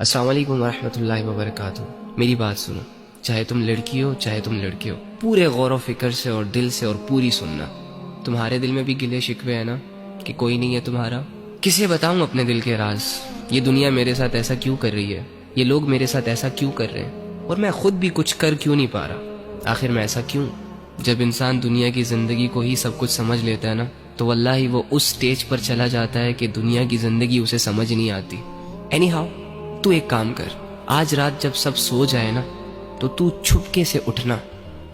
السلام علیکم ورحمۃ اللہ وبرکاتہ۔ میری بات سنو، چاہے تم لڑکی ہو چاہے تم لڑکے ہو، پورے غور و فکر سے اور دل سے اور پوری سننا۔ تمہارے دل میں بھی گلے شکوے ہیں نا کہ کوئی نہیں ہے تمہارا؟ کسے بتاؤں اپنے دل کے راز؟ یہ دنیا میرے ساتھ ایسا کیوں کر رہی ہے؟ یہ لوگ میرے ساتھ ایسا کیوں کر رہے ہیں؟ اور میں خود بھی کچھ کر کیوں نہیں پا رہا؟ آخر میں ایسا کیوں؟ جب انسان دنیا کی زندگی کو ہی سب کچھ سمجھ لیتا ہے نا، تو واللہ وہ اس سٹیج پر چلا جاتا ہے کہ دنیا کی زندگی اسے سمجھ نہیں آتی۔ اینی ہاؤ، تو ایک کام کر، آج رات جب سب سو جائے نا، تو چھپکے سے اٹھنا،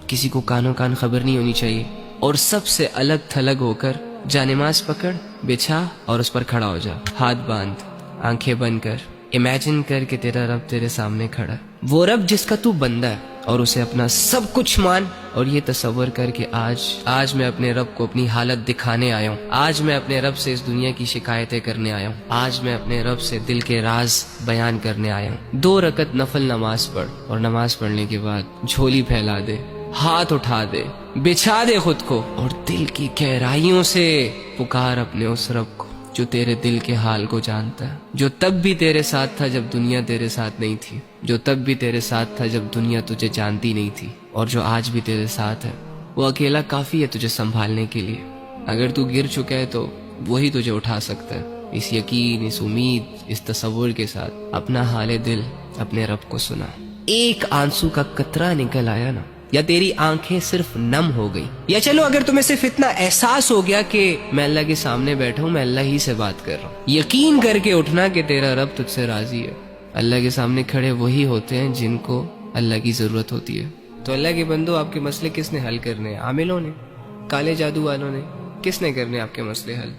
کسی کو کانوں کان خبر نہیں ہونی چاہیے، اور سب سے الگ تھلگ ہو کر جا نماز پکڑ، بچھا اور اس پر کھڑا ہو جا، ہاتھ باندھ، آنکھیں بند کر، امیجن کر کہ تیرا رب تیرے سامنے کھڑا ہے، وہ رب جس کا تو بندہ ہے، اور اسے اپنا سب کچھ مان، اور یہ تصور کر کہ آج میں اپنے رب کو اپنی حالت دکھانے آیا ہوں، آج میں اپنے رب سے اس دنیا کی شکایتیں کرنے آیا ہوں، آج میں اپنے رب سے دل کے راز بیان کرنے آیا ہوں۔ 2 رکعت نفل نماز پڑھ، اور نماز پڑھنے کے بعد جھولی پھیلا دے، ہاتھ اٹھا دے، بچھا دے خود کو، اور دل کی گہرائیوں سے پکار اپنے اس رب کو جو تیرے دل کے حال کو جانتا ہے، جو تب بھی تیرے ساتھ تھا جب دنیا تیرے ساتھ نہیں تھی، جو تب بھی تیرے ساتھ تھا جب دنیا تجھے جانتی نہیں تھی، اور جو آج بھی تیرے ساتھ ہے۔ وہ اکیلا کافی ہے تجھے سنبھالنے کے لیے۔ اگر تو گر چکا ہے تو وہی تجھے اٹھا سکتا ہے۔ اس یقین، اس امید، اس تصور کے ساتھ اپنا حال دل اپنے رب کو سنا۔ ایک آنسو کا قطرہ نکل آیا نا، یا تیری آنکھیں صرف نم ہو گئی، یا چلو اگر تمہیں صرف اتنا احساس ہو گیا کہ میں اللہ کے سامنے بیٹھا ہوں، میں اللہ ہی سے بات کر رہا ہوں، یقین کر کے اٹھنا کہ تیرا رب تجھ سے راضی ہے۔ اللہ کے سامنے کھڑے وہی ہوتے ہیں جن کو اللہ کی ضرورت ہوتی ہے۔ تو اللہ کے بندو، آپ کے مسئلے کس نے حل کرنے ہیں؟ عاملوں نے؟ کالے جادو والوں نے؟ کس نے کرنے آپ کے مسئلے حل؟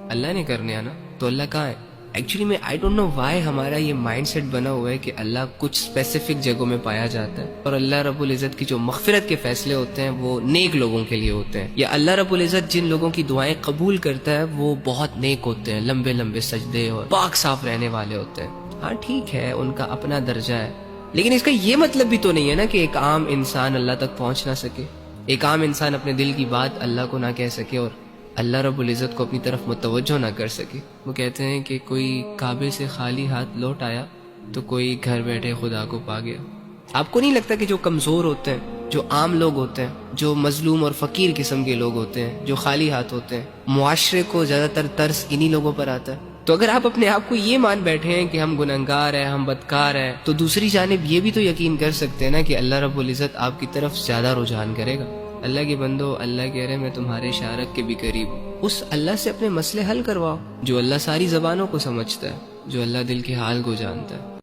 اللہ نے کرنے ہیں نا۔ تو اللہ کہاں ہے؟ ایکچولی میں آئی ڈونٹ نو وائی ہمارا یہ مائنڈ سیٹ بنا ہوا ہے کہ اللہ کچھ اسپیسیفک جگہوں میں پایا جاتا ہے، اور اللہ رب العزت کی جو مغفرت کے فیصلے ہوتے ہیں وہ نیک لوگوں کے لیے ہوتے ہیں، یا اللہ رب العزت جن لوگوں کی دعائیں قبول کرتا ہے وہ بہت نیک ہوتے ہیں، لمبے لمبے سجدے اور پاک صاف رہنے والے ہوتے ہیں۔ ہاں ٹھیک ہے، ان کا اپنا درجہ ہے، لیکن اس کا یہ مطلب بھی تو نہیں ہے نا کہ ایک عام انسان اللہ تک پہنچ نہ سکے، ایک عام انسان اپنے دل کی بات اللہ کو نہ کہہ سکے اور اللہ رب العزت کو اپنی طرف متوجہ نہ کر سکے۔ وہ کہتے ہیں کہ کوئی کعبے سے خالی ہاتھ لوٹ آیا تو کوئی گھر بیٹھے خدا کو پا گیا۔ آپ کو نہیں لگتا کہ جو کمزور ہوتے ہیں، جو عام لوگ ہوتے ہیں، جو مظلوم اور فقیر قسم کے لوگ ہوتے ہیں، جو خالی ہاتھ ہوتے ہیں، معاشرے کو زیادہ تر ترس انہی لوگوں پر آتا ہے؟ تو اگر آپ اپنے آپ کو یہ مان بیٹھے ہیں کہ ہم گنہگار ہیں، ہم بدکار ہیں، تو دوسری جانب یہ بھی تو یقین کر سکتے ہیں نا کہ اللہ رب العزت آپ کی طرف زیادہ رجحان کرے گا۔ اللہ کے بندو، اللہ کہہ رہے میں تمہارے شارک کے بھی قریب ہوں۔ اس اللہ سے اپنے مسئلے حل کرواؤ جو اللہ ساری زبانوں کو سمجھتا ہے، جو اللہ دل کے حال کو جانتا ہے۔